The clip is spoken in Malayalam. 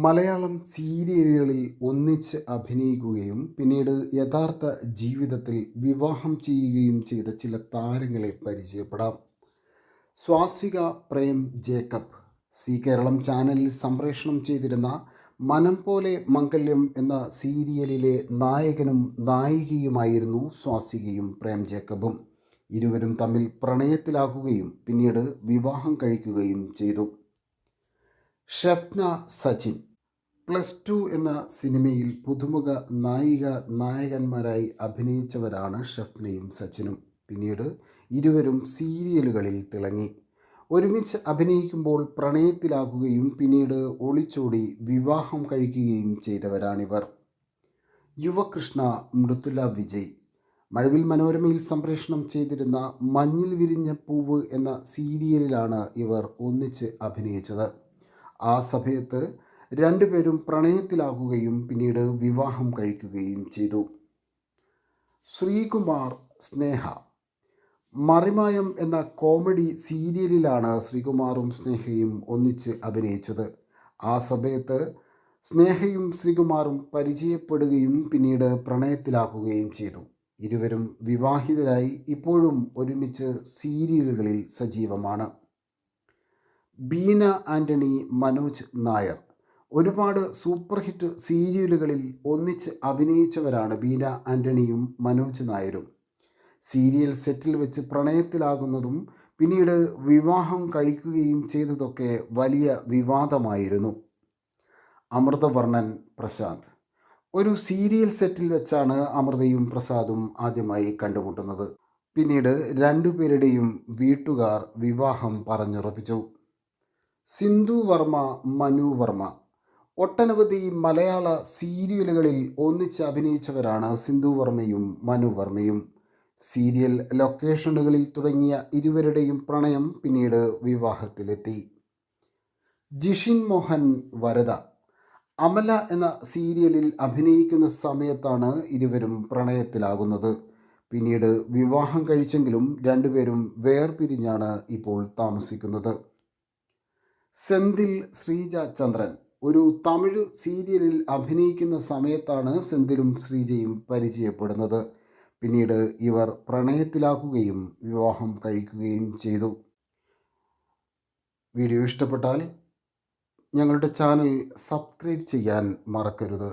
മലയാളം സീരിയലുകളിൽ ഒന്നിച്ച് അഭിനയിക്കുകയും പിന്നീട് യഥാർത്ഥ ജീവിതത്തിൽ വിവാഹം ചെയ്യുകയും ചെയ്ത ചില താരങ്ങളെ പരിചയപ്പെടാം. സ്വാസിക പ്രേം ജേക്കബ് സി കേരളം ചാനലിൽ സംപ്രേഷണം ചെയ്തിരുന്ന മനം പോലെ മംഗല്യം എന്ന സീരിയലിലെ നായകനും നായികയുമായിരുന്നു സ്വാസികയും പ്രേം ജേക്കബും. ഇരുവരും തമ്മിൽ പ്രണയത്തിലാകുകയും പിന്നീട് വിവാഹം കഴിക്കുകയും ചെയ്തു. ഷെഫ്ന സച്ചിൻ +2 എന്ന സിനിമയിൽ പുതുമുഖ നായകന്മാരായി അഭിനയിച്ചവരാണ് ഷെഫ്നയും സച്ചിനും. പിന്നീട് ഇരുവരും സീരിയലുകളിൽ തിളങ്ങി. ഒരുമിച്ച് അഭിനയിക്കുമ്പോൾ പ്രണയത്തിലാകുകയും പിന്നീട് ഒളിച്ചോടി വിവാഹം കഴിക്കുകയും ചെയ്തവരാണിവർ. യുവകൃഷ്ണ മൃദുല വിജയ് മഴവിൽ മനോരമയിൽ സംപ്രേഷണം ചെയ്തിരുന്ന മഞ്ഞിൽ വിരിഞ്ഞ പൂവ് എന്ന സീരിയലിലാണ് ഇവർ ഒന്നിച്ച് അഭിനയിച്ചത്. ആ സമയത്ത് രണ്ടുപേരും പ്രണയത്തിലാകുകയും പിന്നീട് വിവാഹം കഴിക്കുകയും ചെയ്തു. ശ്രീകുമാർ സ്നേഹ മറിമായം എന്ന കോമഡി സീരിയലിലാണ് ശ്രീകുമാറും സ്നേഹയും ഒന്നിച്ച് അഭിനയിച്ചത്. ആ സമയത്ത് സ്നേഹയും ശ്രീകുമാറും പരിചയപ്പെടുകയും പിന്നീട് പ്രണയത്തിലാക്കുകയും ചെയ്തു. ഇരുവരും വിവാഹിതരായി ഇപ്പോഴും ഒരുമിച്ച് സീരിയലുകളിൽ സജീവമാണ്. ബീന ആൻ്റണി മനോജ് നായർ ഒരുപാട് സൂപ്പർ ഹിറ്റ് സീരിയലുകളിൽ ഒന്നിച്ച് അഭിനയിച്ചവരാണ് ബീന ആൻ്റണിയും മനോജ് നായരും. സീരിയൽ സെറ്റിൽ വെച്ച് പ്രണയത്തിലാകുന്നതും പിന്നീട് വിവാഹം കഴിക്കുകയും ചെയ്തതൊക്കെ വലിയ വിവാദമായിരുന്നു. അമൃതവർണ്ണൻ പ്രശാന്ത് ഒരു സീരിയൽ സെറ്റിൽ വെച്ചാണ് അമൃതയും പ്രസാദും ആദ്യമായി കണ്ടുമുട്ടുന്നത്. പിന്നീട് രണ്ടുപേരുടെയും വീട്ടുകാർ വിവാഹം പറഞ്ഞുറപ്പിച്ചു. സിന്ധു വർമ്മ മനു വർമ്മ ഒട്ടനവധി മലയാള സീരിയലുകളിൽ ഒന്നിച്ച് അഭിനയിച്ചവരാണ് സിന്ധു വർമ്മയും മനു വർമ്മയും. സീരിയൽ ലൊക്കേഷനുകളിൽ തുടങ്ങിയ ഇരുവരുടെയും പ്രണയം പിന്നീട് വിവാഹത്തിലെത്തി. ജിഷിൻ മോഹൻ വരദ അമല എന്ന സീരിയലിൽ അഭിനയിക്കുന്ന സമയത്താണ് ഇരുവരും പ്രണയത്തിലാകുന്നത്. പിന്നീട് വിവാഹം കഴിച്ചെങ്കിലും രണ്ടുപേരും വേർപിരിഞ്ഞാണ് ഇപ്പോൾ താമസിക്കുന്നത്. സെന്തിൽ ശ്രീജ ചന്ദ്രൻ ഒരു തമിഴ് സീരിയലിൽ അഭിനയിക്കുന്ന സമയത്താണ് സെന്തിലും ശ്രീജയും പരിചയപ്പെടുന്നത്. പിന്നീട് ഇവർ പ്രണയത്തിലാക്കുകയും വിവാഹം കഴിക്കുകയും ചെയ്തു. വീഡിയോ ഇഷ്ടപ്പെട്ടാൽ ഞങ്ങളുടെ ചാനൽ സബ്സ്ക്രൈബ് ചെയ്യാൻ മറക്കരുത്.